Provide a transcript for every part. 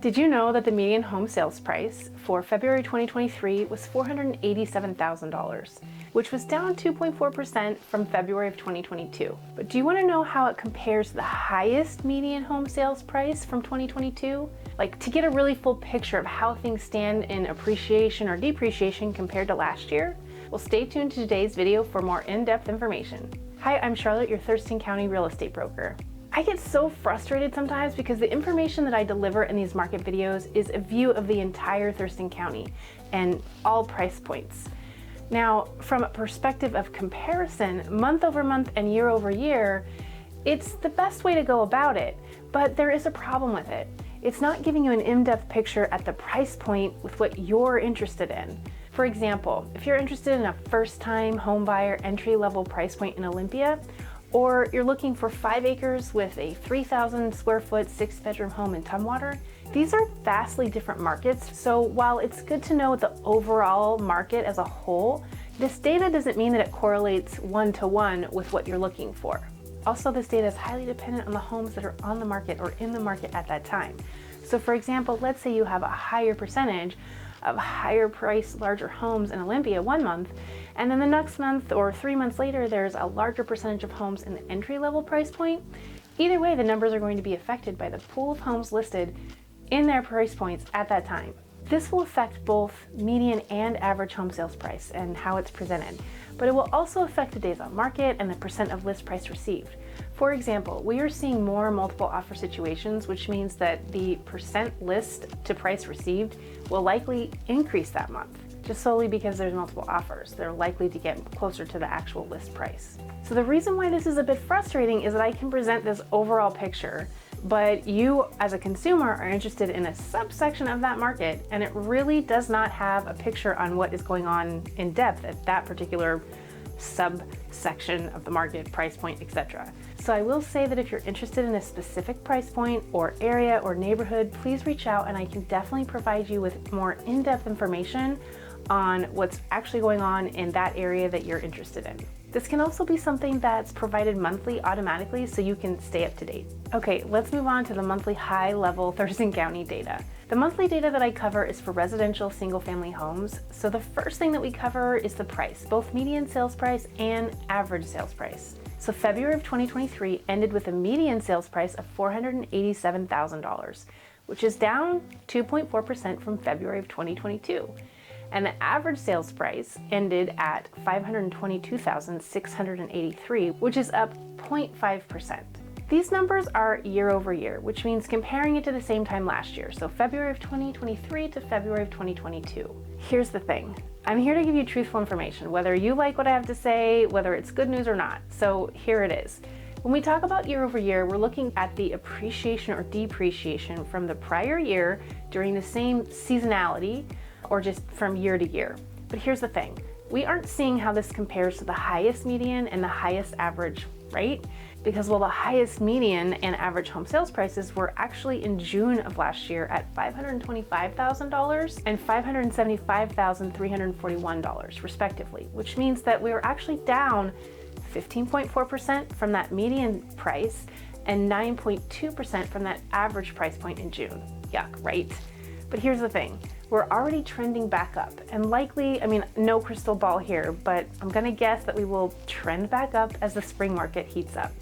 Did you know that the median home sales price for February 2023 was $487,000, which was down 2.4% from February of 2022? But do you want to know how it compares to the highest median home sales price from 2022? Like, to get a really full picture of how things stand in appreciation or depreciation compared to last year? Well, stay tuned to today's video for more in-depth information. Hi, I'm Charlotte, your Thurston County real estate broker. I get so frustrated sometimes because the information that I deliver in these market videos is a view of the entire Thurston County and all price points. Now, from a perspective of comparison, month over month and year over year, it's the best way to go about it, but there is a problem with it. It's not giving you an in-depth picture at the price point with what you're interested in. For example, if you're interested in a first-time home buyer entry-level price point in Olympia, or you're looking for 5 acres with a 3,000 square foot 6-bedroom home in Tumwater, these are vastly different markets. So while it's good to know the overall market as a whole, this data doesn't mean that it correlates one-to-one with what you're looking for. Also, this data is highly dependent on the homes that are on the market or in the market at that time. So for example, let's say you have a higher percentage of higher price, larger homes in Olympia one month, and then the next month or 3 months later, there's a larger percentage of homes in the entry-level price point. Either way, the numbers are going to be affected by the pool of homes listed in their price points at that time. This will affect both median and average home sales price and how it's presented, but it will also affect the days on market and the percent of list price received. For example, we are seeing more multiple offer situations, which means that the percent list to price received will likely increase that month, just solely because there's multiple offers. They're likely to get closer to the actual list price. So the reason why this is a bit frustrating is that I can present this overall picture, but you as a consumer are interested in a subsection of that market, and it really does not have a picture on what is going on in depth at that particular subsection of the market, price point, etc. So I will say that if you're interested in a specific price point or area or neighborhood, please reach out and I can definitely provide you with more in-depth information on what's actually going on in that area that you're interested in. This can also be something that's provided monthly automatically so you can stay up to date. Okay, let's move on to the monthly high-level Thurston County data. The monthly data that I cover is for residential single-family homes. So the first thing that we cover is the price, both median sales price and average sales price. So February of 2023 ended with a median sales price of $487,000, which is down 2.4% from February of 2022. And the average sales price ended at $522,683, which is up 0.5%. These numbers are year over year, which means comparing it to the same time last year, so February of 2023 to February of 2022. Here's the thing. I'm here to give you truthful information, whether you like what I have to say, whether it's good news or not. So here it is. When we talk about year over year, we're looking at the appreciation or depreciation from the prior year during the same seasonality, or just from year to year. But here's the thing. We aren't seeing how this compares to the highest median and the highest average, right? Because while the highest median and average home sales prices were actually in June of last year at $525,000 and $575,341 respectively, which means that we were actually down 15.4% from that median price and 9.2% from that average price point in June. Yuck, right? But here's the thing. We're already trending back up, and likely, no crystal ball here, but I'm gonna guess that we will trend back up as the spring market heats up.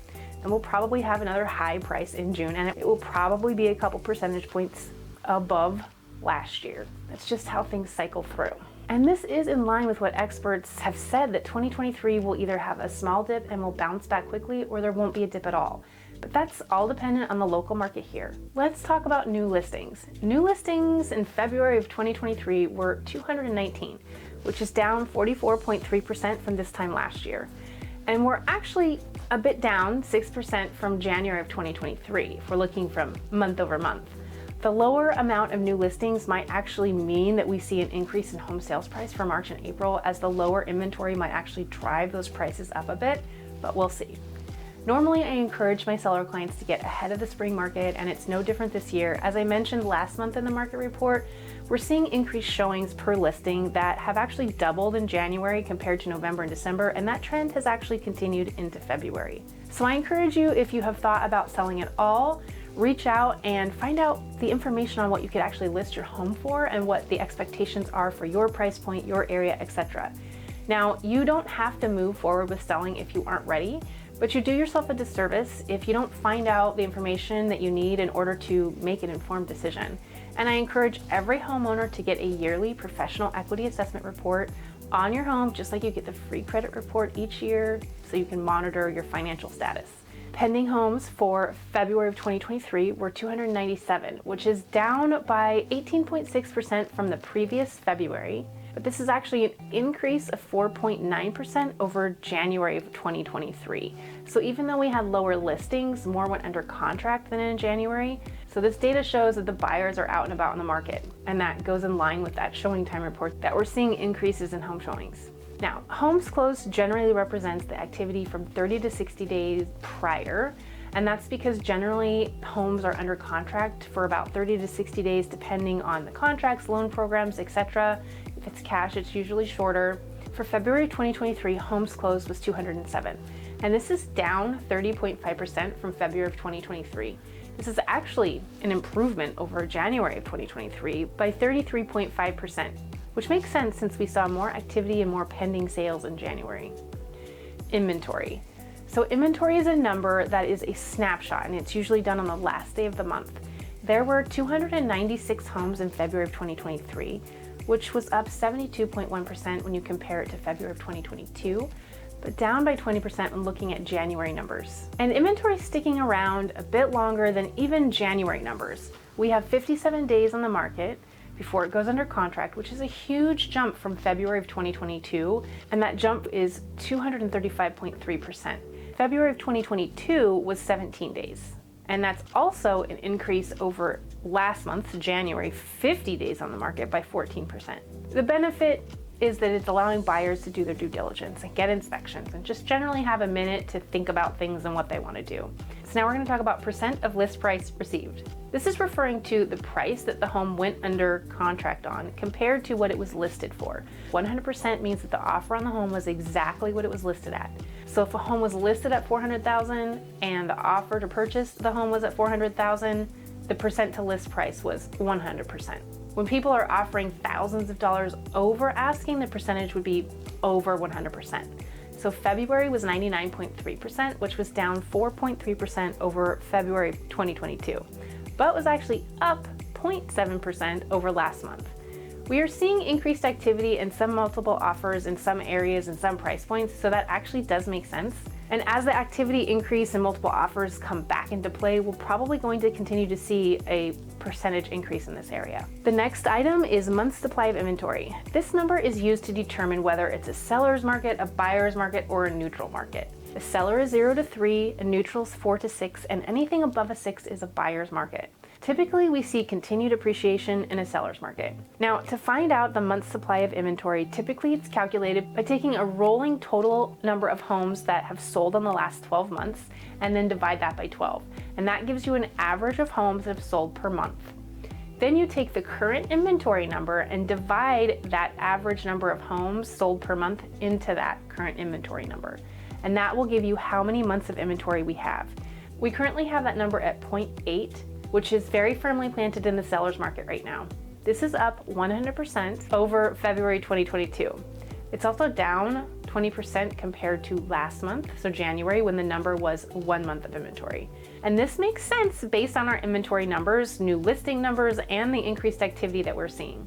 And we'll probably have another high price in June, and it will probably be a couple percentage points above last year. That's just how things cycle through. And this is in line with what experts have said, that 2023 will either have a small dip and will bounce back quickly, or there won't be a dip at all. But that's all dependent on the local market here. Let's talk about new listings. New listings in February of 2023 were 219, which is down 44.3% from this time last year. And we're actually a bit down 6% from January of 2023 if we're looking from month over month. The lower amount of new listings might actually mean that we see an increase in home sales price for March and April, as the lower inventory might actually drive those prices up a bit, but we'll see. Normally, I encourage my seller clients to get ahead of the spring market, and it's no different this year. As I mentioned last month in the market report, we're seeing increased showings per listing that have actually doubled in January compared to November and December, and that trend has actually continued into February. So I encourage you, if you have thought about selling at all, reach out and find out the information on what you could actually list your home for and what the expectations are for your price point, your area, etc. Now, you don't have to move forward with selling if you aren't ready, but you do yourself a disservice if you don't find out the information that you need in order to make an informed decision. And I encourage every homeowner to get a yearly professional equity assessment report on your home, just like you get the free credit report each year, so you can monitor your financial status. Pending homes for February of 2023 were 297, which is down by 18.6% from the previous February. But this is actually an increase of 4.9% over January of 2023. So even though we had lower listings, more went under contract than in January. So this data shows that the buyers are out and about in the market, and that goes in line with that showing time report that we're seeing increases in home showings. Now, homes closed generally represents the activity from 30 to 60 days prior, and that's because generally homes are under contract for about 30 to 60 days depending on the contracts, loan programs, etc. If it's cash, it's usually shorter. For February 2023, homes closed was 207, and this is down 30.5% from February of 2023. This is actually an improvement over January of 2023 by 33.5%, which makes sense since we saw more activity and more pending sales in January. Inventory. So inventory is a number that is a snapshot, and it's usually done on the last day of the month. There were 296 homes in February of 2023, which was up 72.1% when you compare it to February of 2022, but down by 20% when looking at January numbers. And inventory is sticking around a bit longer than even January numbers. We have 57 days on the market before it goes under contract, which is a huge jump from February of 2022, and that jump is 235.3%. February of 2022 was 17 days, and that's also an increase over last month, January, 50 days on the market by 14%. The benefit is that it's allowing buyers to do their due diligence and get inspections and just generally have a minute to think about things and what they want to do. So now we're going to talk about percent of list price received. This is referring to the price that the home went under contract on compared to what it was listed for. 100% means that the offer on the home was exactly what it was listed at. So if a home was listed at $400,000 and the offer to purchase the home was at $400,000, the percent to list price was 100%. When people are offering thousands of dollars over asking, the percentage would be over 100%. So February was 99.3%, which was down 4.3% over February 2022, but was actually up 0.7% over last month. We are seeing increased activity and some multiple offers in some areas and some price points, so that actually does make sense. And as the activity increase and multiple offers come back into play, we're probably going to continue to see a percentage increase in this area. The next item is month's supply of inventory. This number is used to determine whether it's a seller's market, a buyer's market, or a neutral market. The seller is 0 to 3, a neutral is 4 to 6, and anything above a 6 is a buyer's market. Typically, we see continued appreciation in a seller's market. Now, to find out the month's supply of inventory, typically it's calculated by taking a rolling total number of homes that have sold in the last 12 months and then divide that by 12. And that gives you an average of homes that have sold per month. Then you take the current inventory number and divide that average number of homes sold per month into that current inventory number. And that will give you how many months of inventory we have. We currently have that number at 0.8, which is very firmly planted in the seller's market right now. This is up 100% over February 2022. It's also down 20% compared to last month, so January, when the number was 1 month of inventory. And this makes sense based on our inventory numbers, new listing numbers, and the increased activity that we're seeing.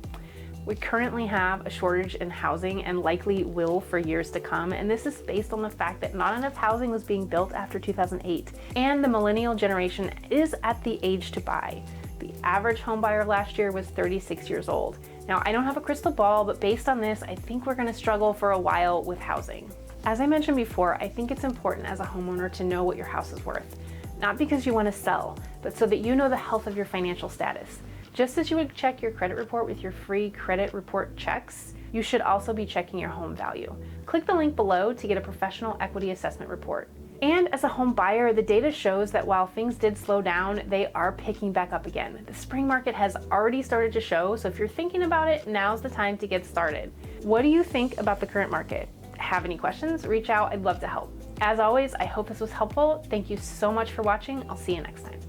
We currently have a shortage in housing and likely will for years to come, and this is based on the fact that not enough housing was being built after 2008, and the millennial generation is at the age to buy. The average home buyer last year was 36 years old. Now, I don't have a crystal ball, but based on this, I think we're going to struggle for a while with housing. As I mentioned before, I think it's important as a homeowner to know what your house is worth, not because you want to sell, but so that you know the health of your financial status. Just as you would check your credit report with your free credit report checks, you should also be checking your home value. Click the link below to get a professional equity assessment report. And as a home buyer, the data shows that while things did slow down, they are picking back up again. The spring market has already started to show, so if you're thinking about it, now's the time to get started. What do you think about the current market? Have any questions? Reach out, I'd love to help. As always, I hope this was helpful. Thank you so much for watching. I'll see you next time.